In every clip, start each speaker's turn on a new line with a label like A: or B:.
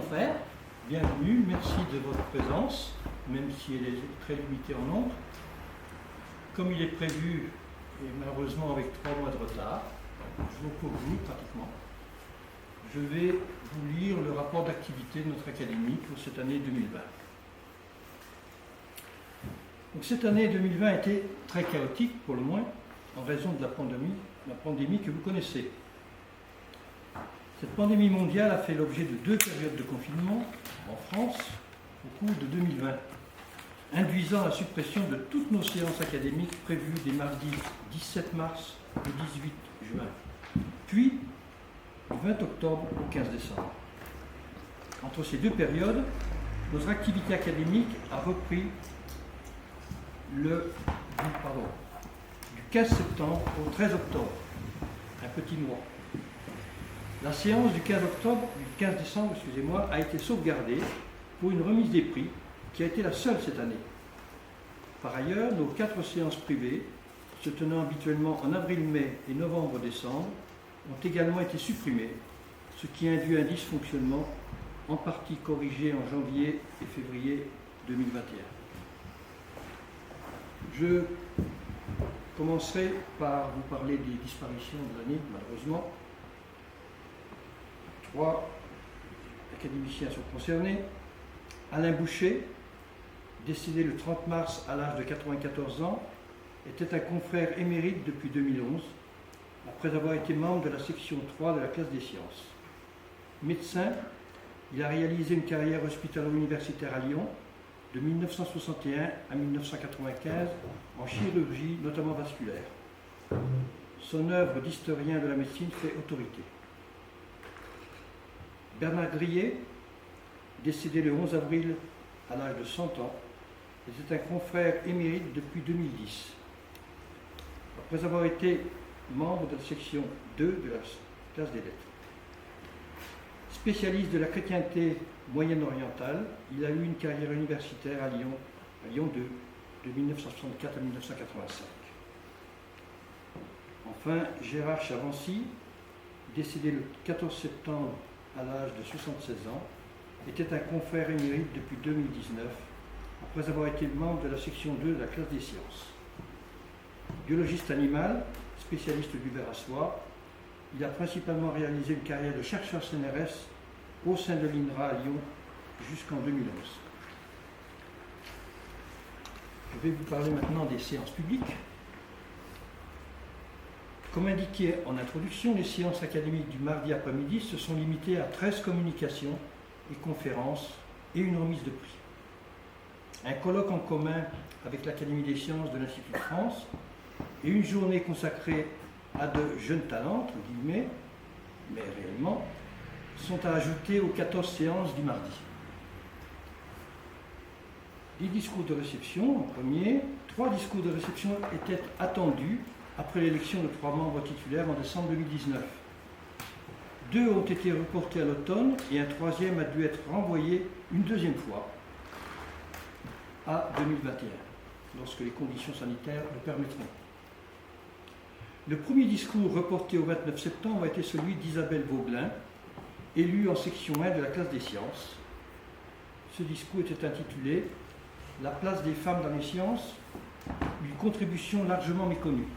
A: Faire. Bienvenue, merci de votre présence, même si elle est très limitée en nombre. Comme il est prévu, et malheureusement avec 3 mois de retard, jour pour jour pratiquement, je vais vous lire le rapport d'activité de notre académie pour cette année 2020. Donc cette année 2020 a été très chaotique pour le moins, en raison de la pandémie que vous connaissez. Cette pandémie mondiale a fait l'objet de 2 périodes de confinement en France au cours de 2020, induisant la suppression de toutes nos séances académiques prévues des mardis 17 mars et 18 juin, puis du 20 octobre au 15 décembre. Entre ces 2 périodes, notre activité académique a repris du 15 septembre au 13 octobre, un petit mois. La séance du 15 décembre, a été sauvegardée pour une remise des prix qui a été la seule cette année. Par ailleurs, nos 4 séances privées, se tenant habituellement en avril, mai et novembre-décembre, ont également été supprimées, ce qui induit un dysfonctionnement en partie corrigé en janvier et février 2021. Je commencerai par vous parler des disparitions de l'année, malheureusement. 3 académiciens sont concernés. Alain Boucher, décédé le 30 mars à l'âge de 94 ans, était un confrère émérite depuis 2011, après avoir été membre de la section 3 de la classe des sciences. Médecin, il a réalisé une carrière hospitalo-universitaire à Lyon de 1961 à 1995 en chirurgie, notamment vasculaire. Son œuvre d'historien de la médecine fait autorité. Bernard Grillet, décédé le 11 avril à l'âge de 100 ans, était un confrère émérite depuis 2010. Après avoir été membre de la section 2 de la classe des lettres. Spécialiste de la chrétienté moyenne-orientale, il a eu une carrière universitaire à Lyon 2, de 1964 à 1985. Enfin, Gérard Chavancy, décédé le 14 septembre à l'âge de 76 ans, était un confrère émérite depuis 2019, après avoir été membre de la section 2 de la classe des sciences. Biologiste animal, spécialiste du ver à soie, il a principalement réalisé une carrière de chercheur CNRS au sein de l'INRA à Lyon jusqu'en 2011. Je vais vous parler maintenant des séances publiques. Comme indiqué en introduction, les séances académiques du mardi après-midi se sont limitées à 13 communications et conférences et une remise de prix. Un colloque en commun avec l'Académie des sciences de l'Institut de France et une journée consacrée à de jeunes talents, entre guillemets, mais réellement, sont à ajouter aux 14 séances du mardi. Les discours de réception, en premier, 3 discours de réception étaient attendus après l'élection de 3 membres titulaires en décembre 2019. 2 ont été reportés à l'automne et un 3e a dû être renvoyé une 2e fois à 2021, lorsque les conditions sanitaires le permettront. Le premier discours reporté au 29 septembre a été celui d'Isabelle Vauglin, élue en section 1 de la classe des sciences. Ce discours était intitulé « La place des femmes dans les sciences, une contribution largement méconnue ».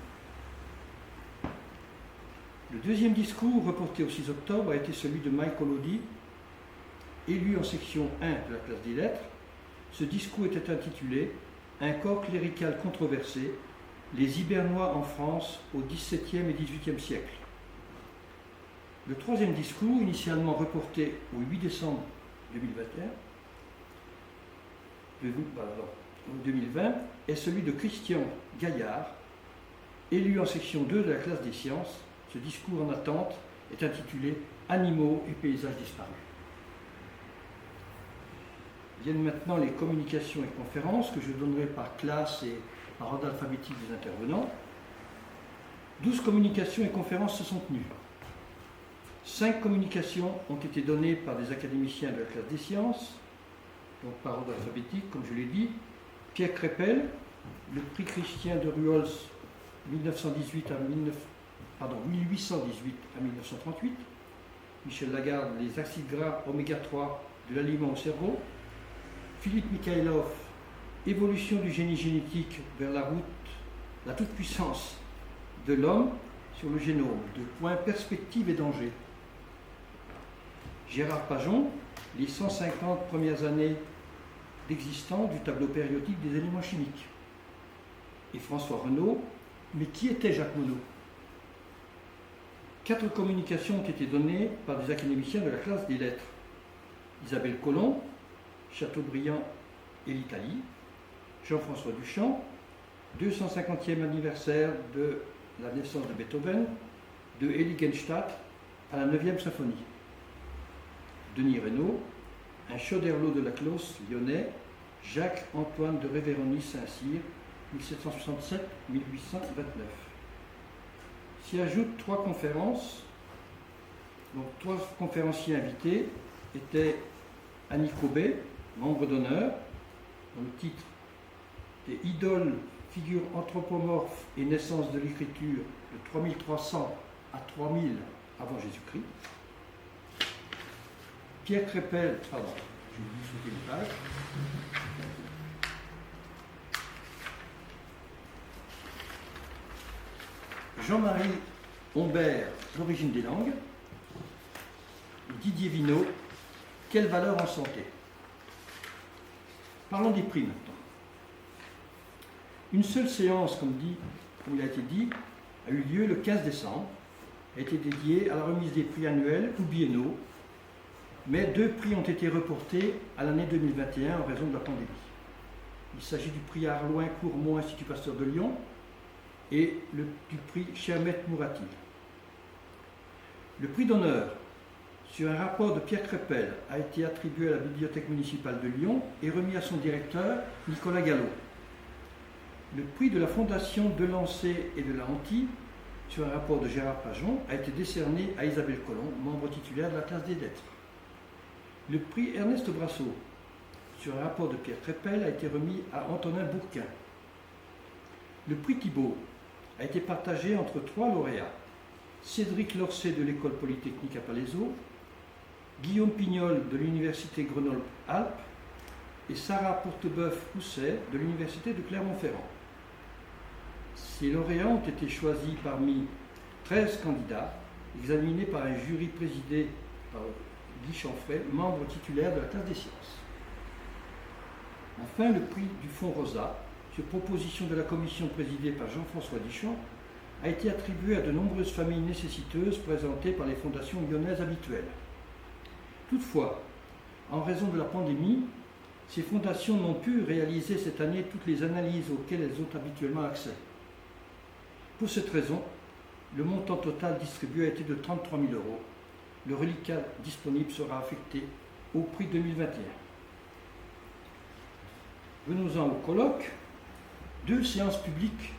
A: Le 2e discours, reporté au 6 octobre, a été celui de Michael Audi, élu en section 1 de la classe des lettres. Ce discours était intitulé « Un corps clérical controversé, les Hibernois en France au XVIIe et XVIIIe siècle ». Le 3e discours, initialement reporté au 8 décembre 2020, est celui de Christian Gaillard, élu en section 2 de la classe des sciences. Ce discours en attente est intitulé « Animaux et paysages disparus ». Viennent maintenant les communications et conférences que je donnerai par classe et par ordre alphabétique des intervenants. 12 communications et conférences se sont tenues. 5 communications ont été données par des académiciens de la classe des sciences, donc par ordre alphabétique, comme je l'ai dit. Pierre Crépel, le prix Christian de Ruols 1818 à 1938. Michel Lagarde, les acides gras oméga 3 de l'aliment au cerveau. Philippe Mikhailov, évolution du génie génétique vers la toute-puissance de l'homme sur le génome, de points perspective et danger. Gérard Pajon, les 150 premières années d'existence du tableau périodique des éléments chimiques. Et François Renaud, mais qui était Jacques Monod? 4 communications ont été données par des académiciens de la classe des lettres. Isabelle Colomb, Chateaubriand et l'Italie, Jean-François Duchamp, 250e anniversaire de la naissance de Beethoven, de Heiligenstadt à la 9e symphonie. Denis Reynaud, un Choderlos de la Closse lyonnais, Jacques-Antoine de Révéronie Saint-Cyr, 1767-1829. S'y ajoutent 3 conférences. Donc 3 conférenciers invités étaient Annie Cobet, membre d'honneur, dont le titre est Idole, figure anthropomorphe et naissance de l'écriture de 3300 à 3000 avant Jésus-Christ. Pierre Crépel, pardon, j'ai oublié de sauter une page. Jean-Marie Humbert, L'origine des langues. Didier Vinot, Quelle valeur en santé? Parlons des prix maintenant. Une seule séance, comme il a été dit, a eu lieu le 15 décembre, a été dédiée à la remise des prix annuels ou biennaux, mais 2 prix ont été reportés à l'année 2021 en raison de la pandémie. Il s'agit du prix Arlouin Courmont Institut Pasteur de Lyon et du prix Chermet Mourati. Le prix d'honneur sur un rapport de Pierre Crépel a été attribué à la Bibliothèque municipale de Lyon et remis à son directeur, Nicolas Gallo. Le prix de la Fondation Delancey et de la Hantille, sur un rapport de Gérard Pajon, a été décerné à Isabelle Colomb, membre titulaire de la classe des lettres. Le prix Ernest Brassot, sur un rapport de Pierre Crépel, a été remis à Antonin Bourquin. Le prix Thibault a été partagé entre 3 lauréats: Cédric Lorcet de l'École Polytechnique à Palaiseau, Guillaume Pignol de l'Université Grenoble-Alpes et Sarah Porteboeuf-Housset de l'Université de Clermont-Ferrand. Ces lauréats ont été choisis parmi 13 candidats, examinés par un jury présidé par Guy Chanfray, membre titulaire de la classe des sciences. Enfin, le prix du Fonds Rosa, sur proposition de la commission présidée par Jean-François Dichon, a été attribué à de nombreuses familles nécessiteuses présentées par les fondations lyonnaises habituelles. Toutefois, en raison de la pandémie, ces fondations n'ont pu réaliser cette année toutes les analyses auxquelles elles ont habituellement accès. Pour cette raison, le montant total distribué a été de 33 000 €. Le reliquat disponible sera affecté au prix 2021. Venons-en au colloque. 2 séances publiques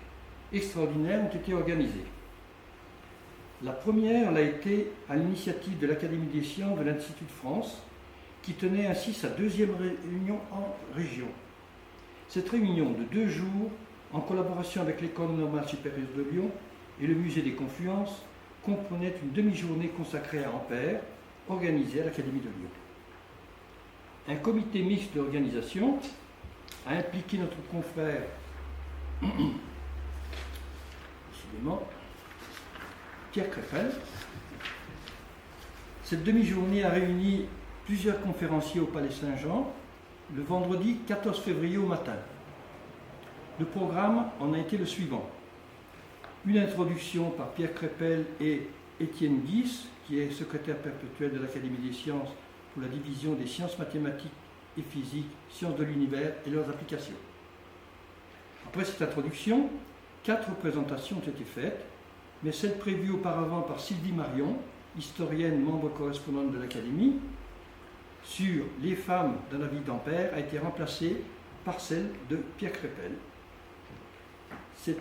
A: extraordinaires ont été organisées. La première l'a été à l'initiative de l'Académie des sciences de l'Institut de France, qui tenait ainsi sa 2e réunion en région. Cette réunion de 2 jours, en collaboration avec l'École normale supérieure de Lyon et le Musée des Confluences, comprenait une demi-journée consacrée à Ampère, organisée à l'Académie de Lyon. Un comité mixte d'organisation a impliqué notre confrère, décidément, Pierre Crépel. Cette demi-journée a réuni plusieurs conférenciers au Palais Saint-Jean le vendredi 14 février au matin. Le programme en a été le suivant. Une introduction par Pierre Crépel et Étienne Guis, qui est secrétaire perpétuel de l'Académie des sciences pour la division des sciences mathématiques et physiques, sciences de l'univers et leurs applications. Après cette introduction, 4 présentations ont été faites, mais celle prévue auparavant par Sylvie Marion, historienne, membre correspondante de l'Académie, sur les femmes dans la vie d'Ampère, a été remplacée par celle de Pierre Crépel. Cette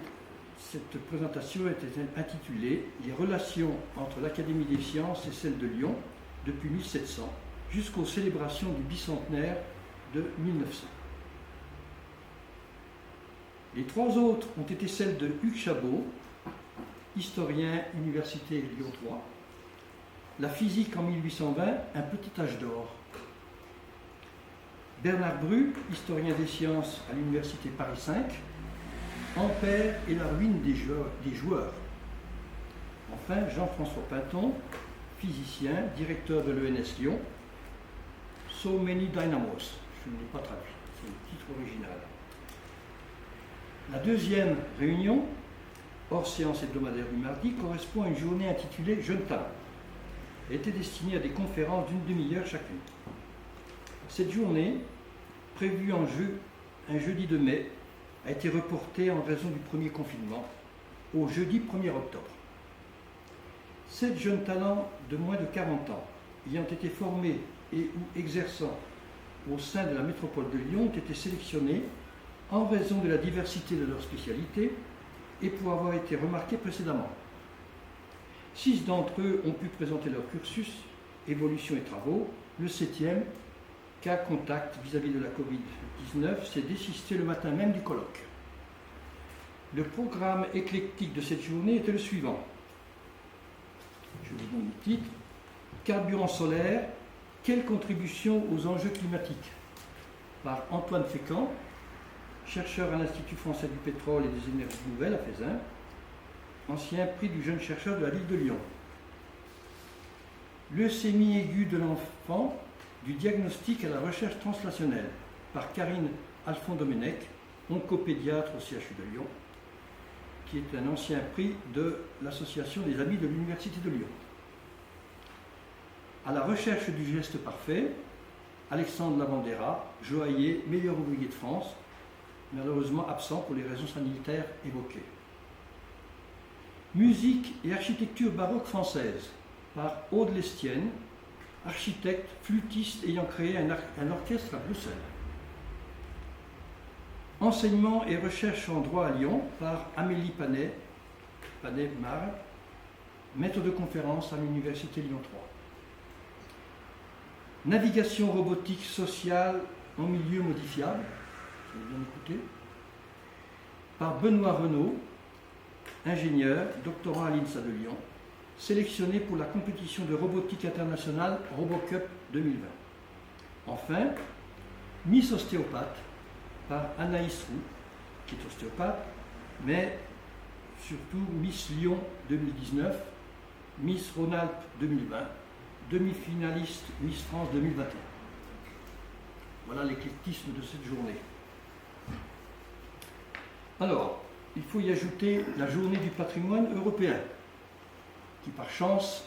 A: présentation était intitulée « Les relations entre l'Académie des sciences et celle de Lyon depuis 1700 jusqu'aux célébrations du bicentenaire de 1900 ». Les 3 autres ont été celles de Hugues Chabot, historien, Université Lyon 3, La physique en 1820, un petit âge d'or. Bernard Bru, historien des sciences à l'université Paris 5, Ampère et la ruine des joueurs. Enfin, Jean-François Pinton, physicien, directeur de l'ENS Lyon, So Many Dynamos. Je ne l'ai pas traduit, c'est le titre original. La deuxième réunion, hors séance hebdomadaire du mardi, correspond à une journée intitulée Jeunes talents. Elle était destinée à des conférences d'une demi-heure chacune. Cette journée, prévue un jeudi de mai, a été reportée en raison du premier confinement au jeudi 1er octobre. 7 jeunes talents de moins de 40 ans, ayant été formés et ou exerçant au sein de la métropole de Lyon, ont été sélectionnés en raison de la diversité de leur spécialité et pour avoir été remarqués précédemment. 6 d'entre eux ont pu présenter leur cursus, évolution et travaux. Le 7e, cas contact vis-à-vis de la Covid-19, s'est désisté le matin même du colloque. Le programme éclectique de cette journée était le suivant. Je vous donne le titre. Carburant solaire, quelle contribution aux enjeux climatiques? Par Antoine Fécamp, chercheur à l'Institut français du pétrole et des énergies nouvelles à Faisin, ancien prix du jeune chercheur de la ville de Lyon. Leucémie aiguë de l'enfant, du diagnostic à la recherche translationnelle, par Karine Alphon-Domenech, oncopédiatre au CHU de Lyon, qui est un ancien prix de l'Association des Amis de l'Université de Lyon. À la recherche du geste parfait, Alexandre Lavandera, joaillier, meilleur ouvrier de France, malheureusement absent pour les raisons sanitaires évoquées. Musique et architecture baroque française, par Aude Lestienne, architecte, flûtiste ayant créé un orchestre à Bruxelles. Enseignement et recherche en droit à Lyon, par Amélie Panet-Mar, maître de conférence à l'Université Lyon 3. Navigation robotique sociale en milieu modifiable, vous avez bien écouté, par Benoît Renaud, ingénieur, doctorant à l'INSA de Lyon, sélectionné pour la compétition de robotique internationale RoboCup 2020. Enfin, Miss Ostéopathe, par Anaïs Roux, qui est ostéopathe, mais surtout Miss Lyon 2019, Miss Rhône-Alpes 2020, demi-finaliste Miss France 2021. Voilà l'éclectisme de cette journée. Alors, il faut y ajouter la journée du patrimoine européen, qui par chance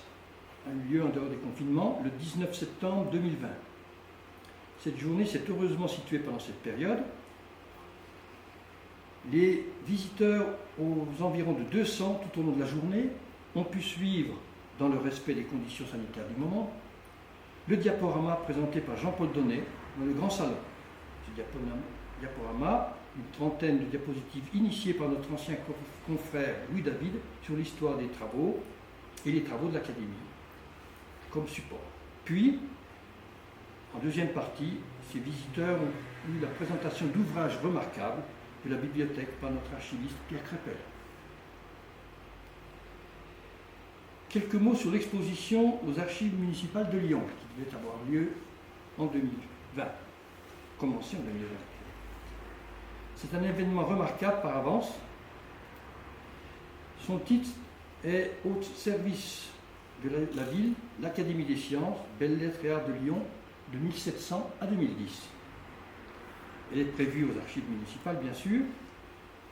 A: a eu lieu en dehors des confinements le 19 septembre 2020. Cette journée s'est heureusement située pendant cette période. Les visiteurs, aux environs de 200 tout au long de la journée, ont pu suivre, dans le respect des conditions sanitaires du moment, le diaporama présenté par Jean-Paul Donnet dans le grand salon. Ce diaporama, une trentaine de diapositives initiées par notre ancien confrère Louis David sur l'histoire des travaux et les travaux de l'Académie comme support. Puis, en deuxième partie, ces visiteurs ont eu la présentation d'ouvrages remarquables de la bibliothèque par notre archiviste Pierre Crépel. Quelques mots sur l'exposition aux archives municipales de Lyon, qui devait avoir lieu en 2020, commencé en 2020. C'est un événement remarquable par avance. Son titre est au service de la ville, l'Académie des sciences, belles-lettres et arts de Lyon, de 1700 à 2010. Elle est prévue aux archives municipales, bien sûr.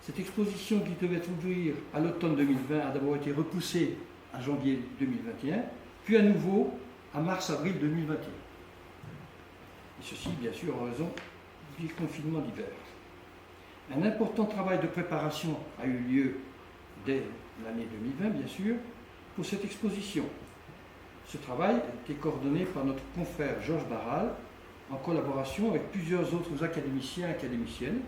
A: Cette exposition qui devait ouvrir à l'automne 2020 a d'abord été repoussée à janvier 2021, puis à nouveau à mars-avril 2021. Et ceci, bien sûr, en raison du confinement d'hiver. Un important travail de préparation a eu lieu dès l'année 2020, bien sûr, pour cette exposition. Ce travail a été coordonné par notre confrère Georges Barral, en collaboration avec plusieurs autres académiciens et académiciennes,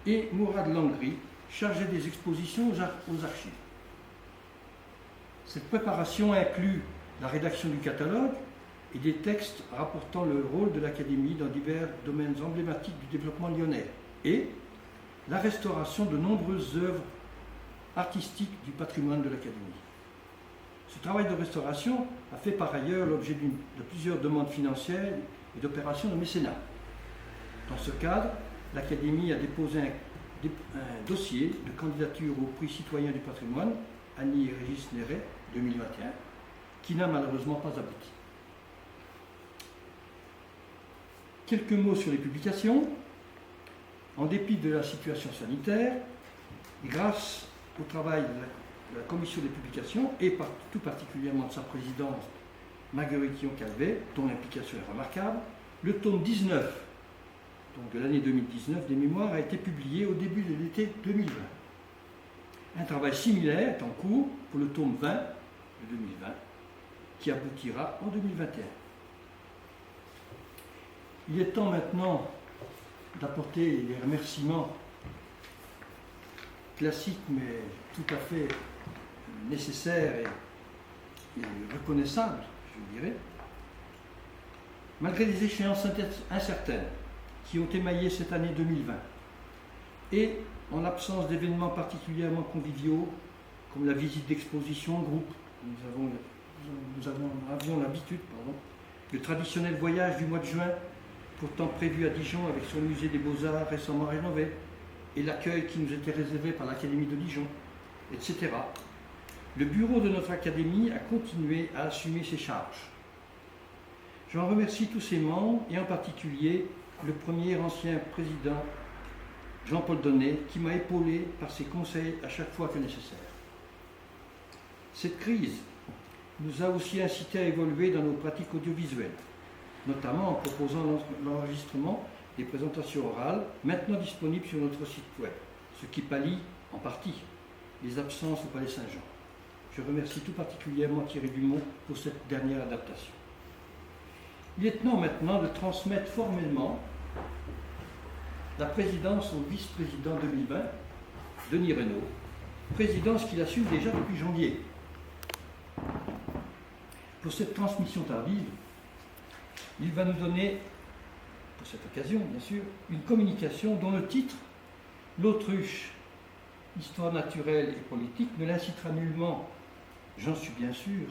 A: et Mourad Langri, chargé des expositions aux archives. Cette préparation inclut la rédaction du catalogue et des textes rapportant le rôle de l'Académie dans divers domaines emblématiques du développement lyonnais, et la restauration de nombreuses œuvres artistiques du patrimoine de l'Académie. Ce travail de restauration a fait par ailleurs l'objet de plusieurs demandes financières et d'opérations de mécénat. Dans ce cadre, l'Académie a déposé un dossier de candidature au prix citoyen du patrimoine, Annie et Régis Néret 2021, qui n'a malheureusement pas abouti. Quelques mots sur les publications. En dépit de la situation sanitaire, et grâce au travail de la commission des publications, et tout particulièrement de sa présidente Marguerite Yon-Calvet, dont l'implication est remarquable, le tome 19, donc de l'année 2019, des mémoires a été publié au début de l'été 2020. Un travail similaire est en cours pour le tome 20 de 2020, qui aboutira en 2021. Il est temps maintenant d'apporter les remerciements classiques, mais tout à fait nécessaires et reconnaissables, je dirais. Malgré les échéances incertaines qui ont émaillé cette année 2020, et en l'absence d'événements particulièrement conviviaux, comme la visite d'exposition en groupe, nous avions l'habitude, le traditionnel voyage du mois de juin, pourtant prévu à Dijon avec son musée des Beaux-Arts récemment rénové, et l'accueil qui nous était réservé par l'Académie de Dijon, etc. Le bureau de notre Académie a continué à assumer ses charges. J'en remercie tous ses membres, et en particulier le premier ancien président, Jean-Paul Donnet, qui m'a épaulé par ses conseils à chaque fois que nécessaire. Cette crise nous a aussi incité à évoluer dans nos pratiques audiovisuelles, notamment en proposant l'enregistrement des présentations orales, maintenant disponibles sur notre site web, ce qui pallie en partie les absences au Palais Saint-Jean. Je remercie tout particulièrement Thierry Dumont pour cette dernière adaptation. Il est temps maintenant de transmettre formellement la présidence au vice-président 2020, Denis Reynaud, présidence qu'il assume déjà depuis janvier. Pour cette transmission tardive, il va nous donner, pour cette occasion bien sûr, une communication dont le titre, L'autruche, histoire naturelle et politique, ne l'incitera nullement, j'en suis bien sûr,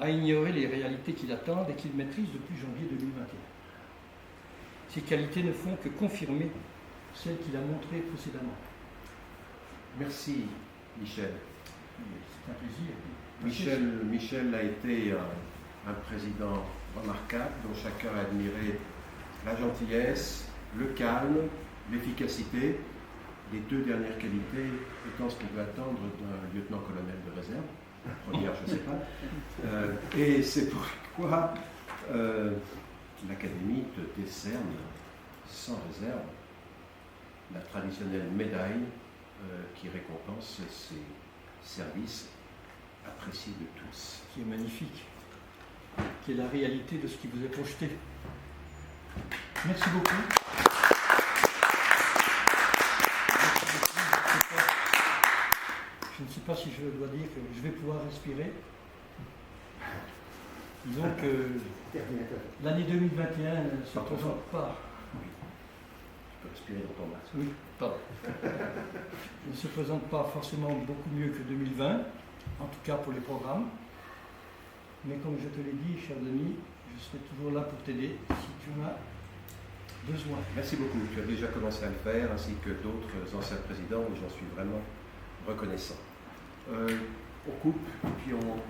A: à ignorer les réalités qui l'attendent et qu'il maîtrise depuis janvier 2021. Ces qualités ne font que confirmer celles qu'il a montrées précédemment.
B: Merci Michel.
A: C'est un plaisir.
B: Michel a été un président remarquable dont chacun a admiré la gentillesse, le calme, l'efficacité, les deux dernières qualités étant ce qu'on peut attendre d'un lieutenant-colonel de réserve. Première, je ne sais pas. Et c'est pourquoi l'Académie te décerne sans réserve la traditionnelle médaille qui récompense ces services appréciés de tous.
A: Qui est magnifique, qui est la réalité de ce qui vous est projeté. Merci beaucoup. Je ne sais pas si je dois dire que je vais pouvoir respirer. Disons que l'année 2021 ne se présente pas.
B: Oui. Tu peux respirer dans ton masque.
A: Oui, pardon. Ne se présente pas forcément beaucoup mieux que 2020, en tout cas pour les programmes. Mais comme je te l'ai dit, cher Denis, je serai toujours là pour t'aider si tu en as besoin.
B: Merci beaucoup. Tu as déjà commencé à le faire, ainsi que d'autres anciens présidents, et j'en suis vraiment reconnaissant. On coupe, puis on